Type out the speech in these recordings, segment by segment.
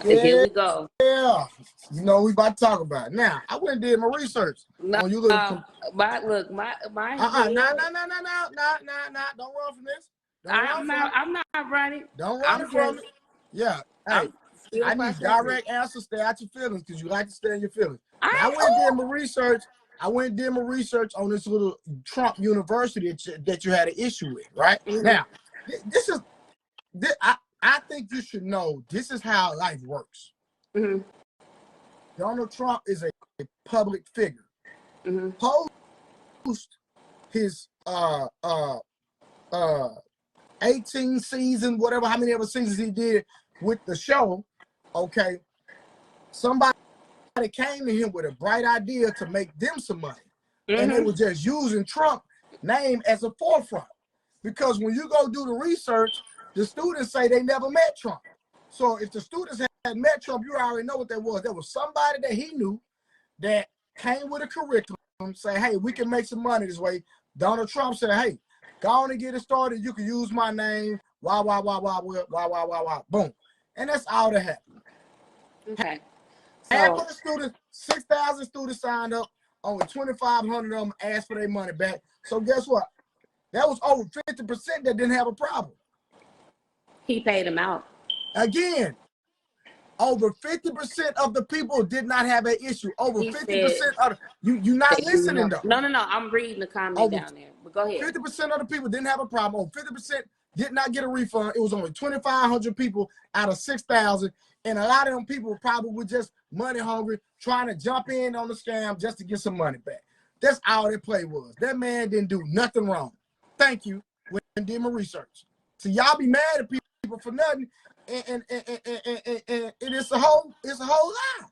Here Yeah, we go. yeah. You know, we about to talk about it. Now, I went and did my research No, on you little. my No, head. no, no, no, no, no, no, no. Don't run from this. Don't run I'm from not. it. I'm not running. Don't run I'm from just. it. Yeah. Hey, I'm still I need processing. direct answers. Stay out your feelings because you like to stay in your feelings. Now, I I went and did my research. I went and did my research on this little Trump university that you had an issue with, right? Now, this is this, I think you should know this is how life works. Donald Trump is a public figure. Post his 18 season, whatever, how many ever seasons he did with the show, okay, somebody came to him with a bright idea to make them some money. And they were just using Trump name as a forefront. Because when you go do the research, the students say they never met Trump. So if the students had met Trump, you already know what that was. There was somebody that he knew that came with a curriculum, say, hey, we can make some money this way. Donald Trump said, hey, go on and get it started. You can use my name. Wah, wah, wah, wah, wah, wah, wah, wah, wah. Boom. And that's all that happened. Okay. Half of the students, 6,000 students signed up. Only 2,500 of them asked for their money back. So guess what? That was over 50% that didn't have a problem. He paid them out. Again, over 50% of the people did not have an issue. Over 50% of you're not listening though. No. I'm reading the comment down there. But go ahead. 50% of the people didn't have a problem. Over 50% did not get a refund. It was only 2,500 people out of 6,000. And a lot of them people probably were just money hungry, trying to jump in on the scam just to get some money back. That's all that play was. That man didn't do nothing wrong. Thank you. When I did my research. So y'all be mad at people for nothing, and it's a whole lie.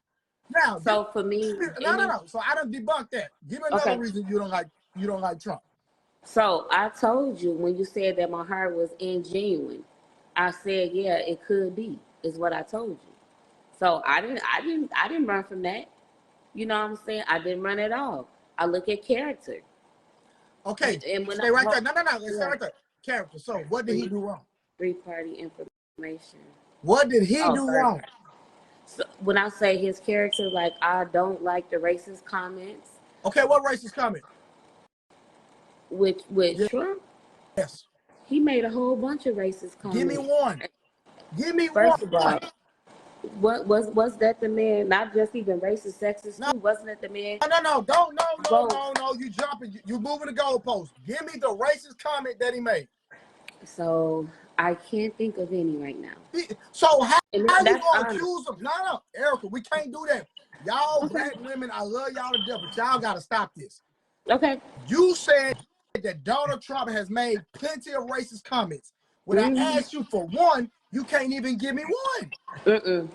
Now, so for me, no. So I done debunked that. Give me another reason you don't like Trump. So I told you when you said that my heart was ingenuine, I said, yeah, it could be, is what I told you. So I didn't run from that. You know what I'm saying? I didn't run at all. I look at character. Okay. And when stay right there. No. Let's stay right there. Character. So what did he do wrong? 3-party information. What did he do wrong? So when I say his character, like I don't like the racist comments. Okay, what racist comment? With Trump? Yes. He made a whole bunch of racist comments. Give me one. Give me First one. Of all, what was that the man? Not just even racist, sexist too. Wasn't that the man? No. No. You jumping. You moving the goalpost. Give me the racist comment that he made. So I can't think of any right now. So how you gonna accuse him? No, Erica, we can't do that. Y'all black women, I love y'all to death, but y'all gotta stop this. Okay. You said that Donald Trump has made plenty of racist comments. When I asked you for one, you can't even give me one.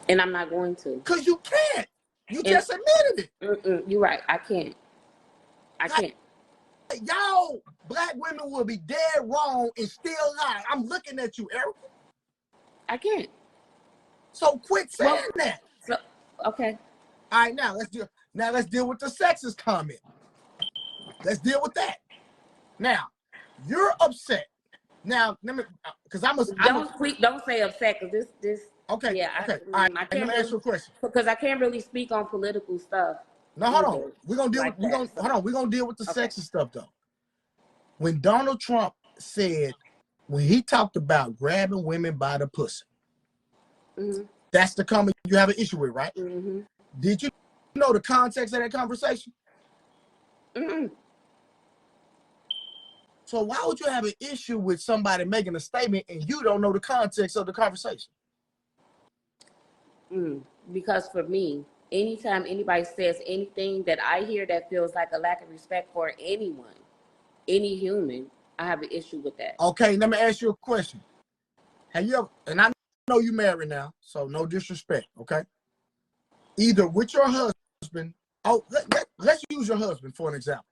And I'm not going to. Because you can't. You just admitted it. You're right. I can't. Y'all black women will be dead wrong and still lie. I'm looking at you, Erica. I can't. So quit saying that. So, okay. All right, now let's deal with the sexist comment. Let's deal with that. Now, you're upset. Now, let me, because don't say upset, because this. Okay. Yeah. Okay. All right. Let me ask you a question. Because I can't really speak on political stuff. No, hold on. We're gonna deal with. We're gonna deal with the sexist stuff though. When Donald Trump said, when he talked about grabbing women by the pussy, that's the comment you have an issue with, right? Did you know the context of that conversation? So why would you have an issue with somebody making a statement and you don't know the context of the conversation? Because for me, anytime anybody says anything that I hear that feels like a lack of respect for anyone, any human, I have an issue with that. Okay, let me ask you a question. Have you ever, and I know you married now, so no disrespect, okay? Either with your husband, let's use your husband for an example.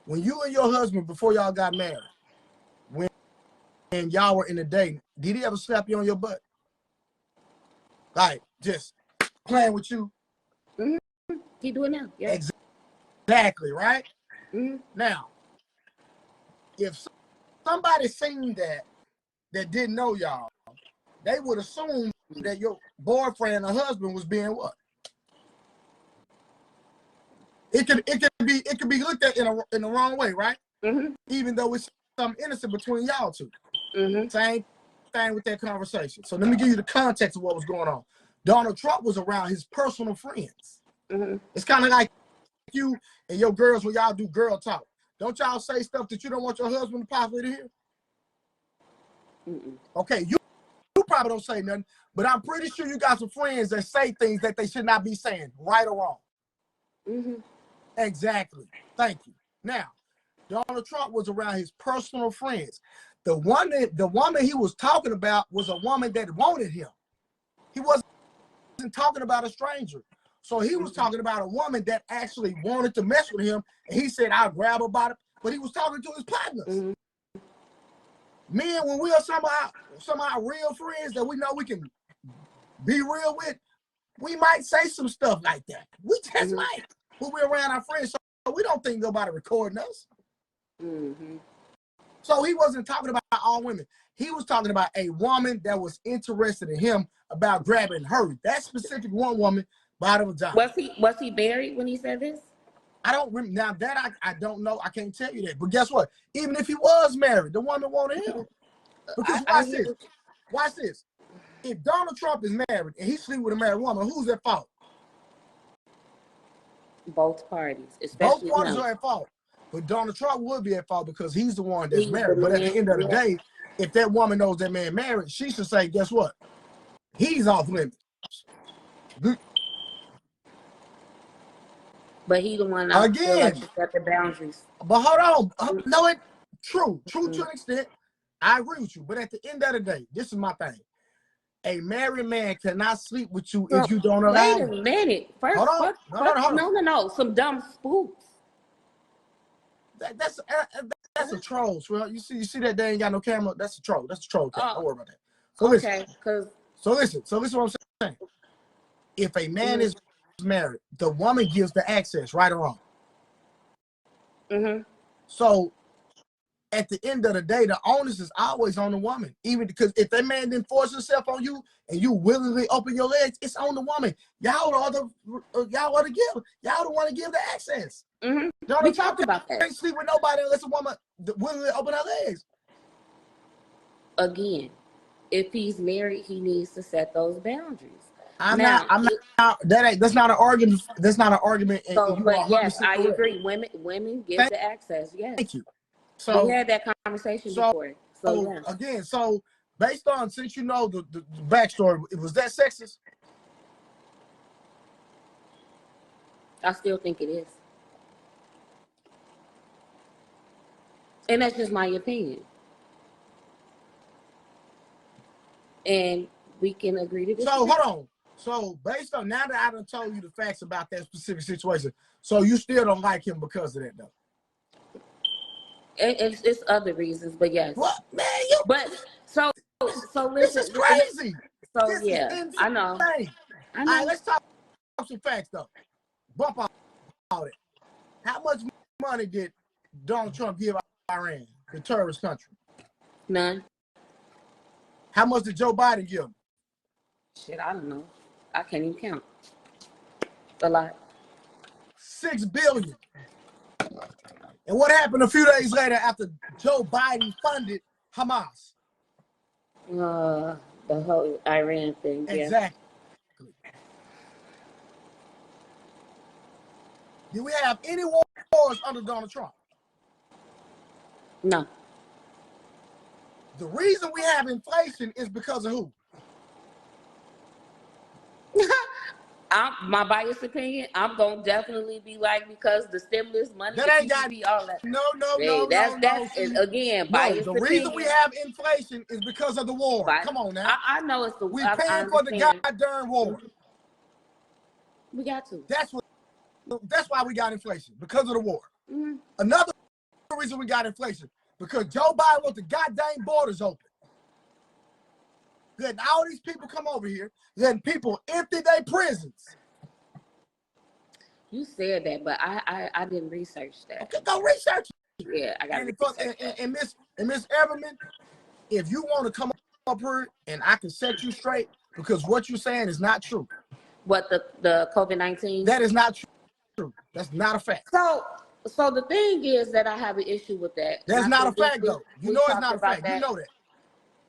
When you and your husband, before y'all got married, when y'all were in a date, did he ever slap you on your butt? Like, just playing with you? He do it now. Yeah. Exactly, right? Now, if somebody seen that didn't know y'all, they would assume that your boyfriend or husband was being what? It could be looked at in the wrong way, right? Even though it's something innocent between y'all two. Same thing with that conversation. So let me give you the context of what was going on. Donald Trump was around his personal friends. It's kind of like you and your girls when y'all do girl talk. Don't y'all say stuff that you don't want your husband to possibly hear? Okay, you probably don't say nothing, but I'm pretty sure you got some friends that say things that they should not be saying, right or wrong. Exactly. Thank you. Now, Donald Trump was around his personal friends. The woman he was talking about was a woman that wanted him. He wasn't talking about a stranger. So he was talking about a woman that actually wanted to mess with him, and he said, I'll grab her by it. But he was talking to his partners. Men, when we are some of our real friends that we know we can be real with, we might say some stuff like that. We just might. When we're around our friends, so we don't think nobody recording us. So he wasn't talking about all women. He was talking about a woman that was interested in him about grabbing her. That specific one woman by the vagina. Was he married when he said this? I don't remember. Now that I don't know. I can't tell you that. But guess what? Even if he was married, the woman wanted him. Because watch this. If Donald Trump is married and he sleep with a married woman, who's at fault? Both parties, especially both parties are at fault. But Donald Trump would be at fault because he's the one that's married. But at the end of the day, if that woman knows that man married, she should say, guess what? He's off limits. But he the one again like set the boundaries. But hold on. No, true to an extent. I agree with you. But at the end of the day, this is my thing. A married man cannot sleep with you if you don't allow him. Wait a minute. First, hold on. No. Some dumb spooks. That's a troll. Well, you see that they ain't got no camera. That's a troll. That's a troll. Don't worry about that. So listen. So listen what I'm saying. If a man is married, the woman gives the access, right or wrong. So at the end of the day, the onus is always on the woman. Even because if that man didn't force himself on you and you willingly open your legs, it's on the woman. Y'all the one to give the access. We talked about that. Can't sleep with nobody unless a woman willingly open her legs. Again, if he's married, he needs to set those boundaries. I'm not. That's not an argument. That's not an argument. But yes, I agree. Women give the access. Yes. Thank you. So we had that conversation before. So yes. Again, so based on, since you know the backstory, was that sexist? I still think it is. And that's just my opinion. And we can agree to disagree. So hold on. So based on, now that I done told you the facts about that specific situation, so you still don't like him because of that though? It's other reasons, but yes. What, man? So listen. This is crazy. So this is I know. All right, let's talk some facts though. Bump out it. How much money did Donald Trump give Iran, the terrorist country? None. How much did Joe Biden give him? Shit, I don't know. I can't even count. A lot. $6 billion. And what happened a few days later after Joe Biden funded Hamas? The whole Iran thing. Exactly. Yeah. Did we have any wars under Donald Trump? No. The reason we have inflation is because of who? My biased opinion, I'm gonna definitely be like, because the stimulus money that ain't got to be all that. No. Again, biased opinion. The reason we have inflation is because of the war. Come on now. I know it's the we paying for the goddamn war. We got to. That's why we got inflation, because of the war. Another reason we got inflation, because Joe Biden wants the goddamn borders open. Letting all these people come over here, letting people empty their prisons. You said that, but I didn't research that. Okay, go research it. Yeah, I got to. And Miss Everman, if you want to come up here and I can set you straight, because what you're saying is not true. What, the COVID-19? That is not true. That's not a fact. So the thing is that I have an issue with that. That's not a fact, though. You know it's not a fact. You know that.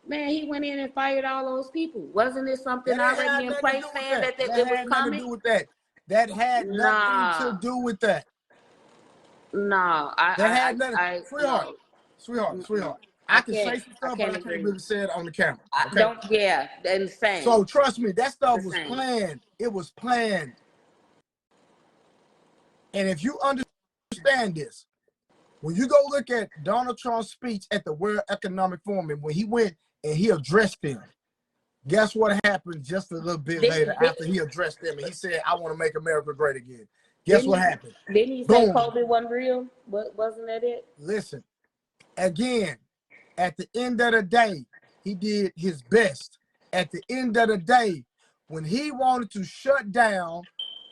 Man, he went in and fired all those people. Wasn't it something That already in place saying that it was had nothing to coming? do with that. That had nothing to do with that. No, That had nothing. Sweetheart. I can say some stuff, but I can't really say it on the camera. Okay? Insane. So trust me, that stuff was planned. It was planned. And if you understand this, when you go look at Donald Trump's speech at the World Economic Forum, and when he went and he addressed them, guess what happened just a little bit later after he addressed them and he said, I want to make America great again. Guess what happened? Didn't he say COVID wasn't real? Wasn't that it? Listen, again, at the end of the day, he did his best. At the end of the day, when he wanted to shut down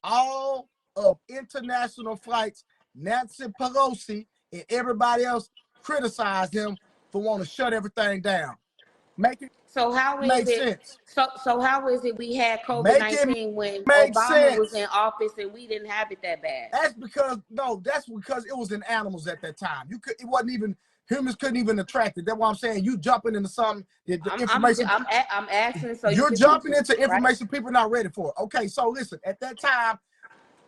all of international flights, Nancy Pelosi and everybody else criticized him for wanting to shut everything down. Make sense. So how is it we had COVID-19 when Obama was in office and we didn't have it that bad? That's because it was in animals at that time. It wasn't even, humans couldn't even attract it. That's why I'm saying you jumping into something that the information. I'm asking, so you're jumping into information people are not ready for. Okay, so listen, at that time,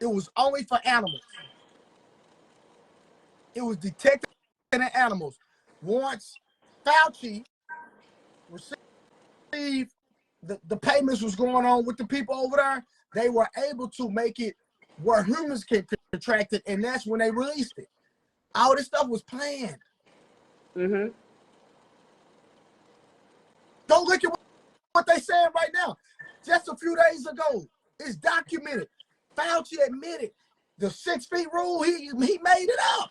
it was only for animals. It was detected in animals. Once Fauci received the payments was going on with the people over there, they were able to make it where humans can contract it, and that's when they released it. All this stuff was planned. Mm-hmm. Don't look at what they're saying right now. Just a few days ago, it's documented. Fauci admitted the 6 feet rule, he made it up.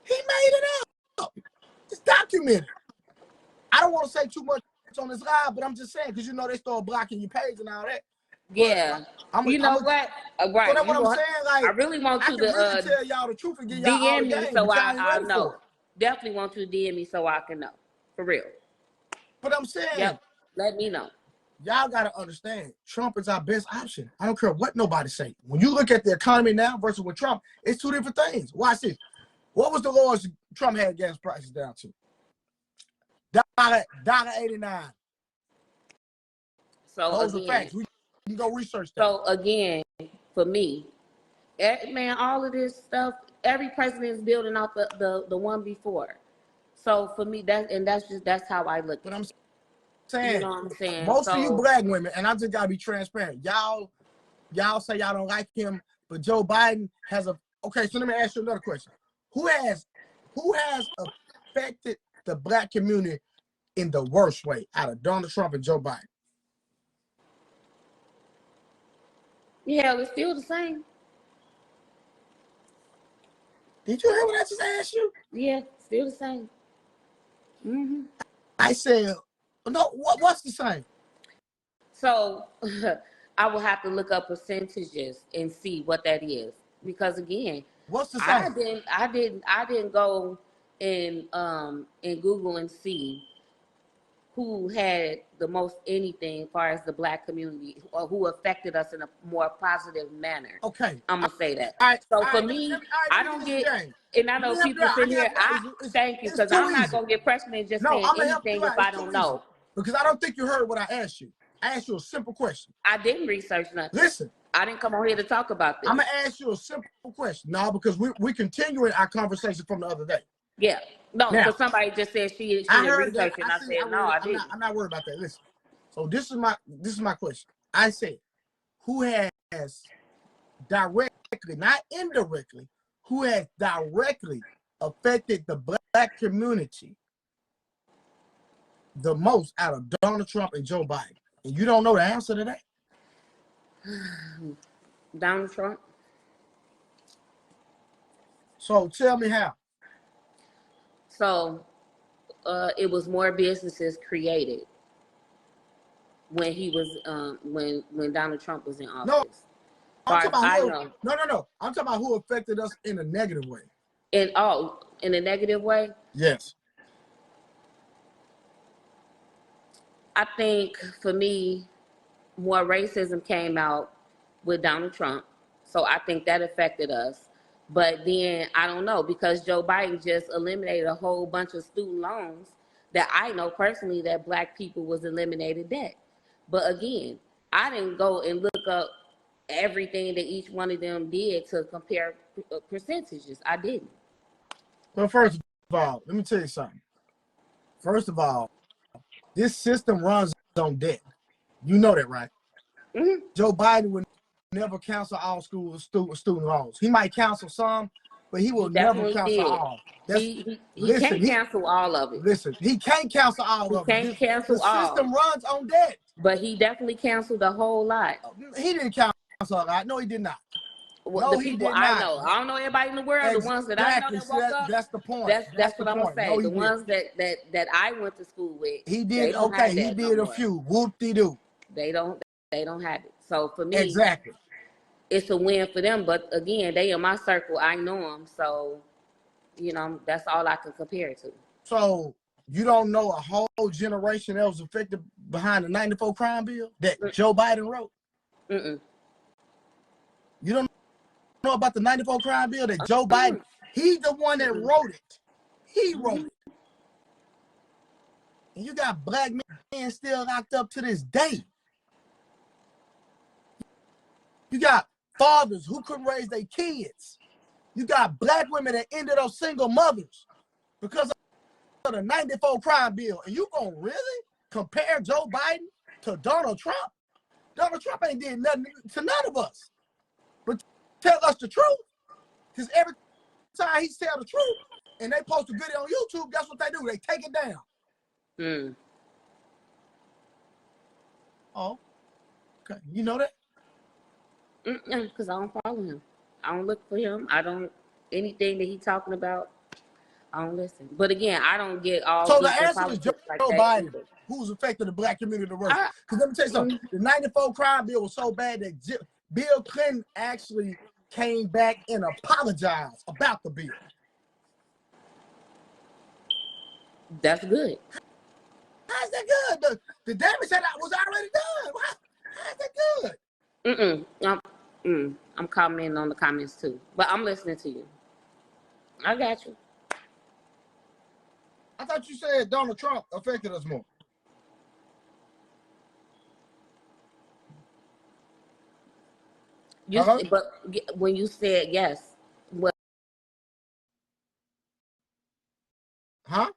He made it up. It's documented. I don't want to say too much on this live, but I'm just saying, because you know they start blocking your page and all that. Yeah. You know what? Right. So that's what I'm saying. Like, I really want you to really tell y'all the truth and give y'all all the DM me game, so I know. For it. Definitely want you to DM me so I can know. For real. But I'm saying, yep. Let me know. Y'all got to understand, Trump is our best option. I don't care what nobody say. When you look at the economy now versus with Trump, it's two different things. Watch this. What was the lowest Trump had gas prices down to? $1.89. So those are facts. We can go research that. So again, for me, man, all of this stuff, every president is building off the one before. So for me, that's how I look at it. But I'm saying, you know what I'm saying? Most of you black women, and I just gotta be transparent. Y'all say y'all don't like him, but Joe Biden has a. Okay, so let me ask you another question. Who has affected the black community in the worst way out of Donald Trump and Joe Biden? Yeah, it's still the same. Did you hear what I just asked you? Yeah, still the same. Mm-hmm. I said, no, what's the same? So I will have to look up percentages and see what that is. Because again, what's the same? I didn't go in Google and see who had the most anything as far as the black community or who affected us in a more positive manner. Okay. I'm going to say that. For me, I don't get, and I know people sitting here, thank you, because I'm not going to get pressured and just saying anything if I don't know. Because I don't think you heard what I asked you. I asked you a simple question. I didn't research nothing. Listen. I didn't come on here to talk about this. I'm going to ask you a simple question. No, because we're continuing our conversation from the other day. Yeah. No, because somebody just said she didn't research it. And I said, no, I didn't. I'm not worried about that. Listen. So this is my question. I said, who has directly, not indirectly, who has directly affected the black community the most out of Donald Trump and Joe Biden? And you don't know the answer to that? Donald Trump. So tell me how. So it was more businesses created when he was when Donald Trump was in office. No, I'm talking about no. I'm talking about who affected us in a negative way. In a negative way? Yes. I think for me, more racism came out with Donald Trump. So I think that affected us. But then I don't know, because Joe Biden just eliminated a whole bunch of student loans that I know personally that black people was eliminated debt. But again, I didn't go and look up everything that each one of them did to compare percentages. I didn't. Well, first of all, let me tell you something. First of all, this system runs on debt. You know that, right? Mm-hmm. Joe Biden would never cancel all student loans. He might cancel some, but he will He never definitely cancel did. all. He can't cancel all of it. Listen, he can't cancel all He of it. can't The cancel all, system runs on debt. but he definitely canceled a whole lot. He didn't cancel a lot. No, he did not. Well, No, the he people did I not. know, I don't know everybody in the world. The ones that I know Exactly. that See, woke up, that's the point. that's what the I'm gonna point. say. No, The he didn't. ones that I went to school with, He they did. don't Okay, have he that no did a more. few. Whoop-de-doo. They don't have it. So for me, Exactly. it's a win for them. But again, they in my circle. I know them, so that's all I can compare it to. So you don't know a whole generation that was affected behind the '94 crime bill that Joe Biden wrote? Mm-mm. You don't know about the '94 crime bill that Joe Biden? He's the one that wrote it. He wrote it. And you got black men still locked up to this day. You got fathers who couldn't raise their kids. You got black women that ended up single mothers because of the '94 crime bill. And you gonna really compare Joe Biden to Donald Trump? Donald Trump ain't did nothing to none of us. But tell us the truth. Because every time he tell the truth and they post a video on YouTube, guess what they do? They take it down. Mm. Oh, okay. You know that? Because I don't follow him. I don't look for him. I don't anything that he's talking about. I don't listen. But again, I don't get all So the deep in answer is Joe politics like that Biden, either. who's affected the black community the worst. Because let me tell you something. The '94 crime bill was so bad that Bill Clinton actually came back and apologized about the bill. That's good. How's that good? The damage that was already done. How's that good? I'm commenting on the comments too. But I'm listening to you. I got you. I thought you said Donald Trump affected us more. But when you said yes, what? Huh?